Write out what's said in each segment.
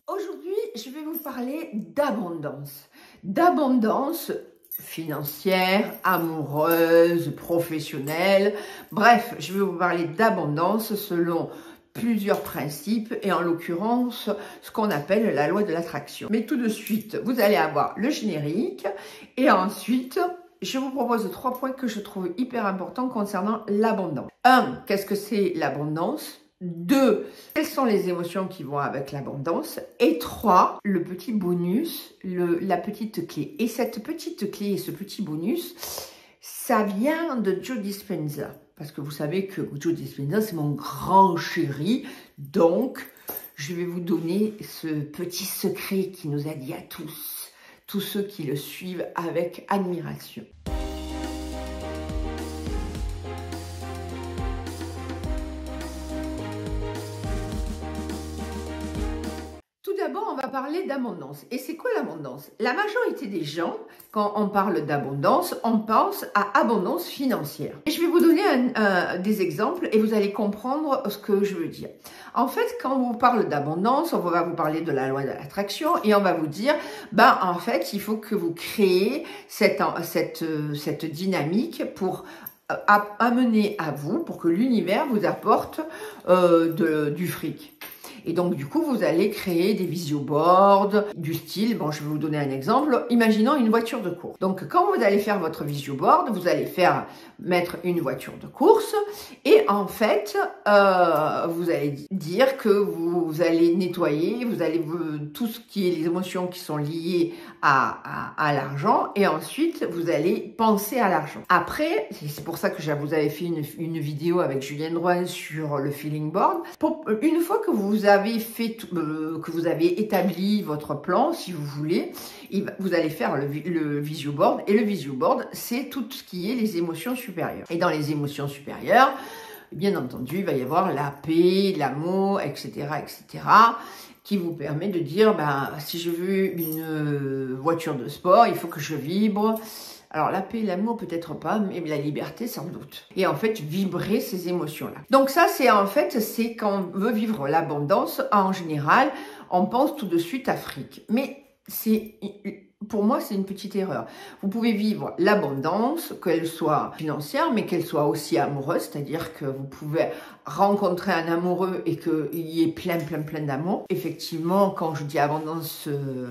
Aujourd'hui, je vais vous parler d'abondance. D'abondance financière, amoureuse, professionnelle. Bref, je vais vous parler d'abondance selon plusieurs principes et en l'occurrence ce qu'on appelle la loi de l'attraction. Mais tout de suite, vous allez avoir le générique et ensuite, je vous propose 3 points que je trouve hyper importants concernant l'abondance. 1. Qu'est-ce que c'est l'abondance? 2. Quelles sont les émotions qui vont avec l'abondance? Et 3. Le petit bonus, la petite clé. Et cette petite clé et ce petit bonus, ça vient de Joe Dispenza. Parce que vous savez que Joe Dispenza, c'est mon grand chéri. Donc, je vais vous donner ce petit secret qui nous a dit à tous ceux qui le suivent avec admiration. D'abord, on va parler d'abondance. Et c'est quoi l'abondance? La majorité des gens, quand on parle d'abondance, on pense à abondance financière. Et je vais vous donner des exemples et vous allez comprendre ce que je veux dire. En fait, quand on vous parle d'abondance, on va vous parler de la loi de l'attraction et on va vous dire, en fait, il faut que vous créez cette dynamique pour amener à vous, pour que l'univers vous apporte du fric. Et donc, du coup, vous allez créer des visioboards du style, je vais vous donner un exemple, imaginons une voiture de course. Donc, quand vous allez faire votre visioboard, vous allez mettre une voiture de course et en fait, vous allez dire que vous allez nettoyer, tout ce qui est les émotions qui sont liées à l'argent et ensuite, vous allez penser à l'argent. Après, c'est pour ça que je vous avais fait une vidéo avec Julien Drouin sur le feeling board. Une fois que vous avez établi votre plan, si vous voulez, vous allez faire le visioboard. Et le visioboard, c'est tout ce qui est les émotions supérieures. Et dans les émotions supérieures, bien entendu, il va y avoir la paix, l'amour, etc., etc., qui vous permet de dire, si je veux une voiture de sport, il faut que je vibre. Alors, la paix, l'amour, peut-être pas, mais la liberté, sans doute. Et en fait, vibrer ces émotions-là. Donc ça, c'est quand on veut vivre l'abondance, en général, on pense tout de suite à fric. Mais pour moi, c'est une petite erreur. Vous pouvez vivre l'abondance, qu'elle soit financière, mais qu'elle soit aussi amoureuse, c'est-à-dire que vous pouvez rencontrer un amoureux et qu'il y ait plein d'amour. Effectivement, quand je dis abondance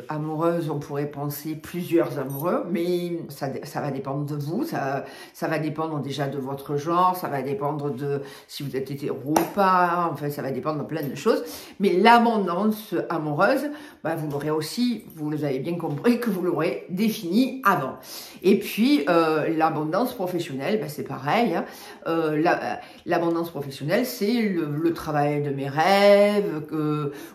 amoureuse, on pourrait penser plusieurs amoureux, mais ça va dépendre de vous, ça va dépendre déjà de votre genre, ça va dépendre de si vous êtes hétéro ou pas, enfin, ça va dépendre de plein de choses. Mais l'abondance amoureuse, vous l'aurez aussi, vous avez bien compris que vous l'aurez défini avant. Et puis, l'abondance professionnelle, c'est pareil. L'abondance professionnelle, c'est le travail de mes rêves,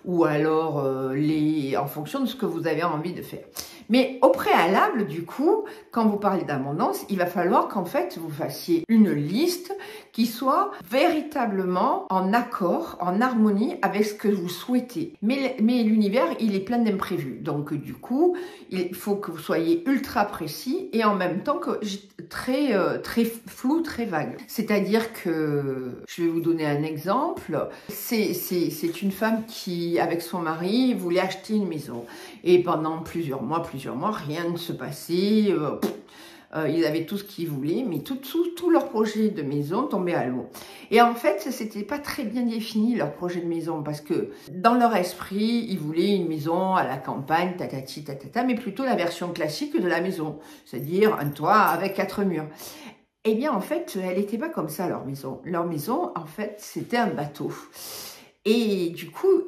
ou alors en fonction de ce que vous avez envie de faire. Mais au préalable, du coup, quand vous parlez d'abondance, il va falloir qu'en fait, vous fassiez une liste qui soit véritablement en accord, en harmonie avec ce que vous souhaitez. Mais l'univers, il est plein d'imprévus. Donc, du coup, il faut que vous soyez ultra précis et en même temps que très flou, très vague. C'est-à-dire que, je vais vous donner un exemple, c'est une femme qui, avec son mari, voulait acheter une maison. Et pendant plusieurs mois, rien ne se passait. Ils avaient tout ce qu'ils voulaient, mais tout leur projet de maison tombait à l'eau. Et en fait, c'était pas très bien défini leur projet de maison parce que dans leur esprit, ils voulaient une maison à la campagne, tatati, tatata, mais plutôt la version classique de la maison, c'est-à-dire un toit avec 4 murs. Eh bien, en fait, elle n'était pas comme ça, leur maison. Leur maison, en fait, c'était un bateau. Et du coup,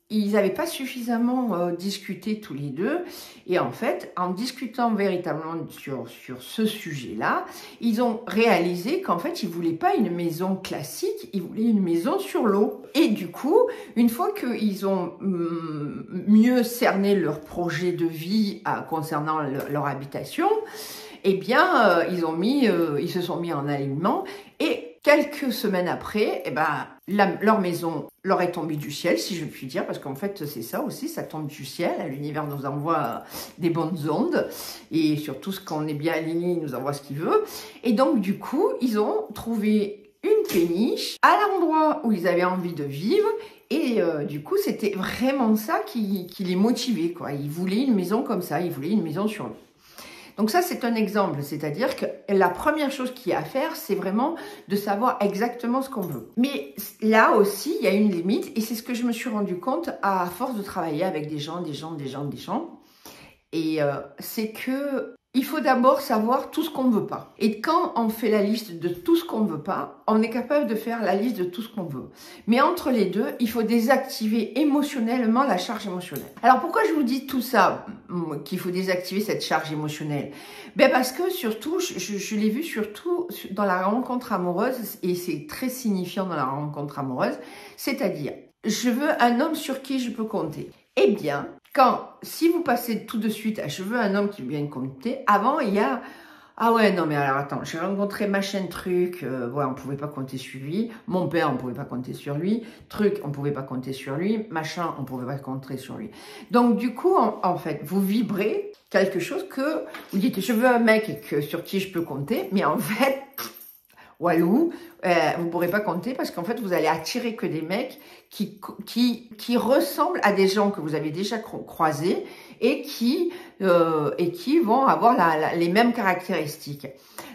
ils n'avaient pas suffisamment discuté tous les deux. Et en fait, en discutant véritablement sur ce sujet-là, ils ont réalisé qu'en fait, ils ne voulaient pas une maison classique, ils voulaient une maison sur l'eau. Et du coup, une fois qu'ils ont mieux cerné leur projet de vie concernant leur habitation, eh bien, ils se sont mis en alignement et quelques semaines après, leur maison leur est tombée du ciel, si je puis dire, parce qu'en fait, c'est ça aussi, ça tombe du ciel. L'univers nous envoie des bonnes ondes et surtout, quand on est bien aligné, il nous envoie ce qu'il veut. Et donc, du coup, ils ont trouvé une péniche à l'endroit où ils avaient envie de vivre. Et du coup, c'était vraiment ça qui les motivait, quoi. Ils voulaient une maison comme ça, ils voulaient une maison sur l'eau. Donc ça, c'est un exemple, c'est-à-dire que la première chose qu'il y a à faire, c'est vraiment de savoir exactement ce qu'on veut. Mais là aussi, il y a une limite, et c'est ce que je me suis rendu compte à force de travailler avec des gens. Et c'est que il faut d'abord savoir tout ce qu'on ne veut pas. Et quand on fait la liste de tout ce qu'on ne veut pas, on est capable de faire la liste de tout ce qu'on veut. Mais entre les deux, il faut désactiver émotionnellement la charge émotionnelle. Alors pourquoi je vous dis tout ça, qu'il faut désactiver cette charge émotionnelle? Ben parce que surtout, je l'ai vu surtout dans la rencontre amoureuse, et c'est très signifiant dans la rencontre amoureuse, c'est-à-dire, je veux un homme sur qui je peux compter. Eh bien, si vous passez tout de suite à « je veux un homme qui vient compter », avant il y a « ah ouais, non mais alors attends, j'ai rencontré machin truc, ouais, on pouvait pas compter sur lui, mon père, on pouvait pas compter sur lui, truc, on pouvait pas compter sur lui, machin, on pouvait pas compter sur lui ». Donc du coup, en fait, vous vibrez quelque chose que vous dites « je veux un mec sur qui je peux compter », mais en fait… Walou, vous ne pourrez pas compter parce qu'en fait, vous allez attirer que des mecs qui ressemblent à des gens que vous avez déjà croisés et qui vont avoir les mêmes caractéristiques.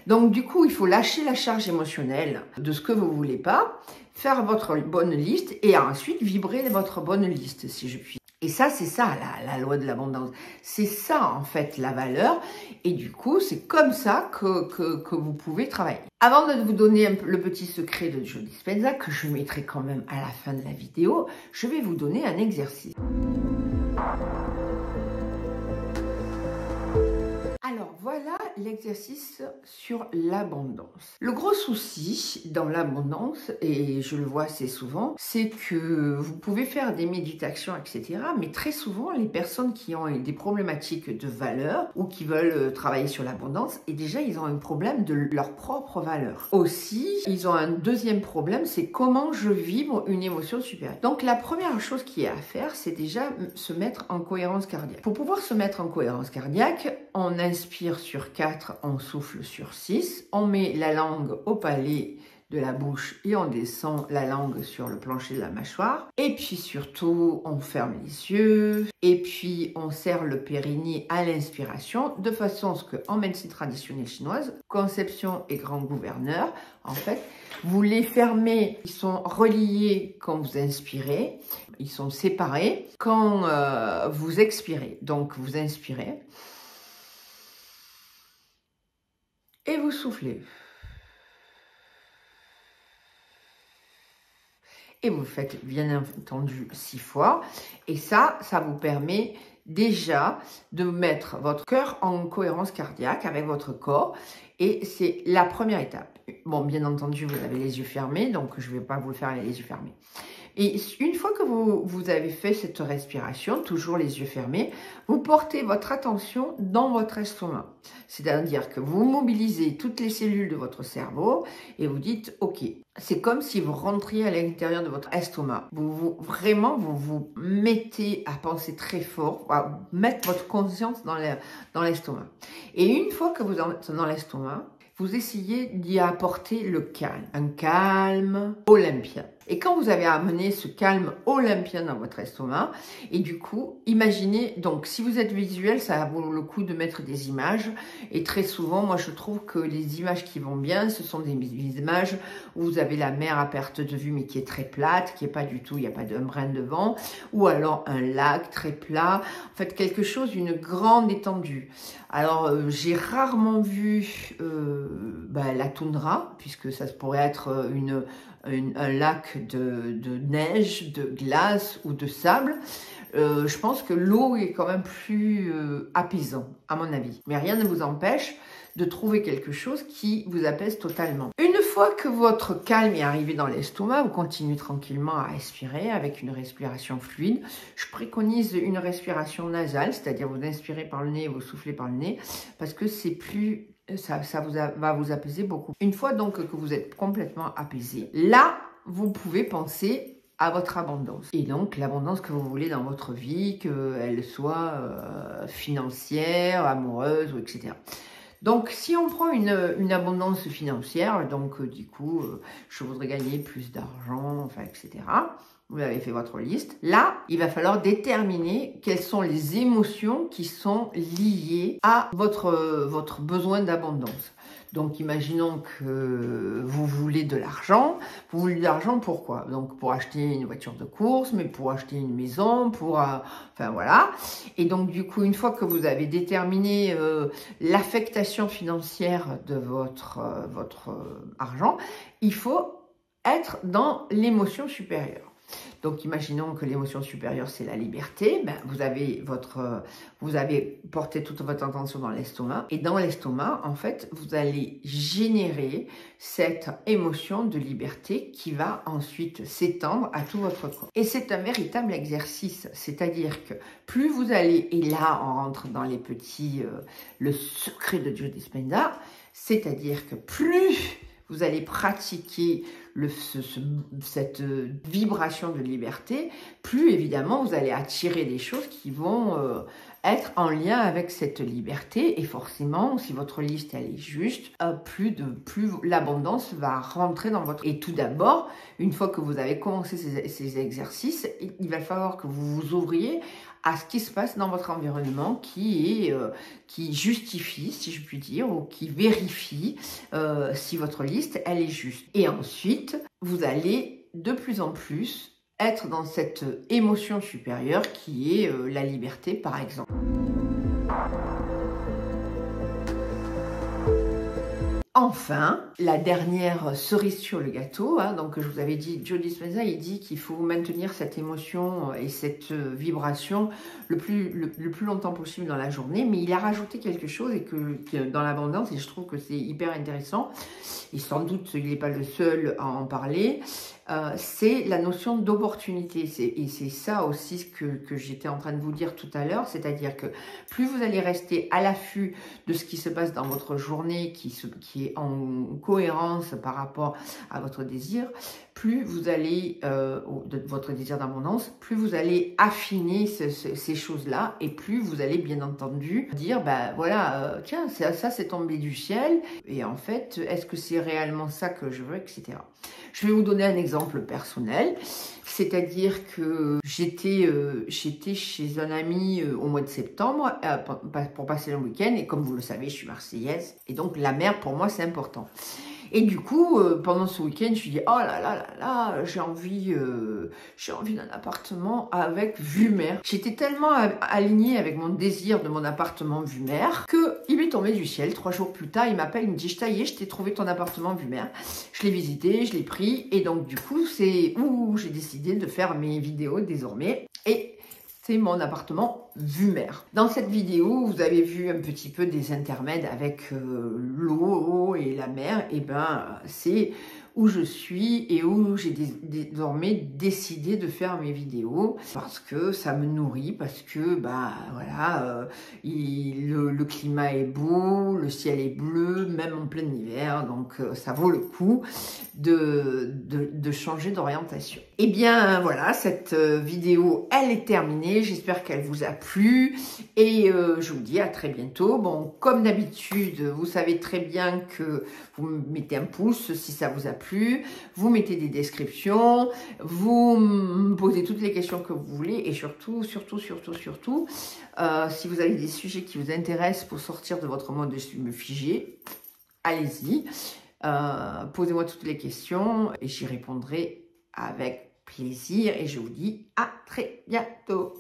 Donc, du coup, il faut lâcher la charge émotionnelle de ce que vous ne voulez pas, faire votre bonne liste et ensuite vibrer votre bonne liste, si je puis. Et ça, c'est ça, la loi de l'abondance. C'est ça, en fait, la valeur. Et du coup, c'est comme ça que vous pouvez travailler. Avant de vous donner le petit secret de Joe Dispenza, que je mettrai quand même à la fin de la vidéo, je vais vous donner un exercice. Alors voilà l'exercice sur l'abondance. Le gros souci dans l'abondance, et je le vois assez souvent, c'est que vous pouvez faire des méditations, etc. Mais très souvent, les personnes qui ont des problématiques de valeur ou qui veulent travailler sur l'abondance, et déjà ils ont un problème de leur propre valeur. Aussi, ils ont un deuxième problème, c'est comment je vibre une émotion supérieure. Donc la première chose qui est à faire, c'est déjà se mettre en cohérence cardiaque. Pour pouvoir se mettre en cohérence cardiaque, on inspire sur 4, on souffle sur 6, on met la langue au palais de la bouche et on descend la langue sur le plancher de la mâchoire. Et puis surtout, on ferme les yeux et puis on serre le périnée à l'inspiration de façon à ce qu'en médecine traditionnelle chinoise, conception et grand gouverneur, en fait, vous les fermez, ils sont reliés quand vous inspirez, ils sont séparés quand vous expirez. Donc vous inspirez et vous soufflez. Et vous le faites bien entendu 6 fois. Et ça vous permet déjà de mettre votre cœur en cohérence cardiaque avec votre corps. Et c'est la première étape. Bon, bien entendu, vous avez les yeux fermés, donc je ne vais pas vous le faire les yeux fermés. Et une fois que vous avez fait cette respiration, toujours les yeux fermés, vous portez votre attention dans votre estomac. C'est-à-dire que vous mobilisez toutes les cellules de votre cerveau et vous dites « Ok ». C'est comme si vous rentriez à l'intérieur de votre estomac. Vraiment, vous vous mettez à penser très fort, à mettre votre conscience dans l'estomac. Et une fois que vous êtes dans l'estomac, vous essayez d'y apporter le calme. Un calme olympien. Et quand vous avez amené ce calme olympien dans votre estomac, et du coup, imaginez, donc si vous êtes visuel, ça vaut le coup de mettre des images. Et très souvent, moi je trouve que les images qui vont bien, ce sont des images où vous avez la mer à perte de vue, mais qui est très plate, qui est pas du tout, il n'y a pas d'un brin de vent, ou alors un lac très plat, en fait quelque chose, une grande étendue. Alors j'ai rarement vu la toundra, puisque ça pourrait être un lac de neige, de glace ou de sable. Je pense que l'eau est quand même plus apaisant, à mon avis. Mais rien ne vous empêche de trouver quelque chose qui vous apaise totalement. Une fois que votre calme est arrivé dans l'estomac, vous continuez tranquillement à respirer avec une respiration fluide. Je préconise une respiration nasale, c'est-à-dire vous inspirez par le nez et vous soufflez par le nez, parce que c'est plus... ça va vous apaiser beaucoup. Une fois donc que vous êtes complètement apaisé, là, vous pouvez penser à votre abondance. Et donc, l'abondance que vous voulez dans votre vie, qu'elle soit financière, amoureuse, ou etc. Donc, si on prend une abondance financière, donc du coup, je voudrais gagner plus d'argent, enfin, etc. Vous avez fait votre liste. Là, il va falloir déterminer quelles sont les émotions qui sont liées à votre besoin d'abondance. Donc, imaginons que vous voulez de l'argent. Vous voulez de l'argent pourquoi? Donc, pour acheter une voiture de course, mais pour acheter une maison, enfin, voilà. Et donc, du coup, une fois que vous avez déterminé l'affectation financière de votre argent, il faut être dans l'émotion supérieure. Donc, imaginons que l'émotion supérieure, c'est la liberté. Ben, vous avez porté toute votre attention dans l'estomac. Et dans l'estomac, en fait, vous allez générer cette émotion de liberté qui va ensuite s'étendre à tout votre corps. Et c'est un véritable exercice. C'est-à-dire que plus vous allez, et là, on rentre dans les petits, le secret de Joe Dispenza, c'est-à-dire que plus vous allez pratiquer cette vibration de liberté, plus évidemment vous allez attirer des choses qui vont être en lien avec cette liberté. Et forcément, si votre liste elle est juste, plus l'abondance va rentrer dans votre... Et tout d'abord, une fois que vous avez commencé ces exercices, il va falloir que vous vous ouvriez à ce qui se passe dans votre environnement qui justifie, si je puis dire, ou qui vérifie si votre liste, elle est juste. Et ensuite, vous allez de plus en plus être dans cette émotion supérieure qui est la liberté, par exemple. Enfin, la dernière cerise sur le gâteau, donc je vous avais dit, Joe Dispenza, il dit qu'il faut maintenir cette émotion et cette vibration le plus longtemps possible dans la journée, mais il a rajouté quelque chose et que dans l'abondance, et je trouve que c'est hyper intéressant, et sans doute il n'est pas le seul à en parler, c'est la notion d'opportunité. Et c'est ça aussi que j'étais en train de vous dire tout à l'heure, c'est-à-dire que plus vous allez rester à l'affût de ce qui se passe dans votre journée, qui est en cohérence par rapport à votre désir, plus vous allez, de votre désir d'abondance, plus vous allez affiner ces choses-là, et plus vous allez bien entendu dire, ben voilà, tiens, ça c'est tombé du ciel, et en fait, est-ce que c'est réellement ça que je veux, etc. Je vais vous donner un exemple personnel, c'est-à-dire que j'étais chez un ami au mois de septembre pour passer le week-end, et comme vous le savez, je suis marseillaise, et donc la mer pour moi c'est important. Et du coup, pendant ce week-end, je me suis dit, oh là là là là, j'ai envie d'un appartement avec vue mer. J'étais tellement alignée avec mon désir de mon appartement vue mer qu'il m'est tombé du ciel. 3 jours plus tard, il m'appelle, il me dit, ça y est, je t'ai trouvé ton appartement vue mer. Je l'ai visité, je l'ai pris, et donc du coup, c'est où j'ai décidé de faire mes vidéos désormais. Et c'est mon appartement vue mer. Dans cette vidéo, vous avez vu un petit peu des intermèdes avec l'eau et la mer. Et ben, c'est où je suis et où j'ai désormais décidé de faire mes vidéos parce que ça me nourrit, parce que bah voilà, le climat est beau, le ciel est bleu, même en plein hiver, donc ça vaut le coup de changer d'orientation. Et bien voilà, cette vidéo elle est terminée, j'espère qu'elle vous a plu et je vous dis à très bientôt. Bon, comme d'habitude, vous savez très bien que vous mettez un pouce si ça vous a plu, vous mettez des descriptions, vous me posez toutes les questions que vous voulez et surtout, si vous avez des sujets qui vous intéressent pour sortir de votre mode figé, allez-y, posez-moi toutes les questions et j'y répondrai avec plaisir et je vous dis à très bientôt.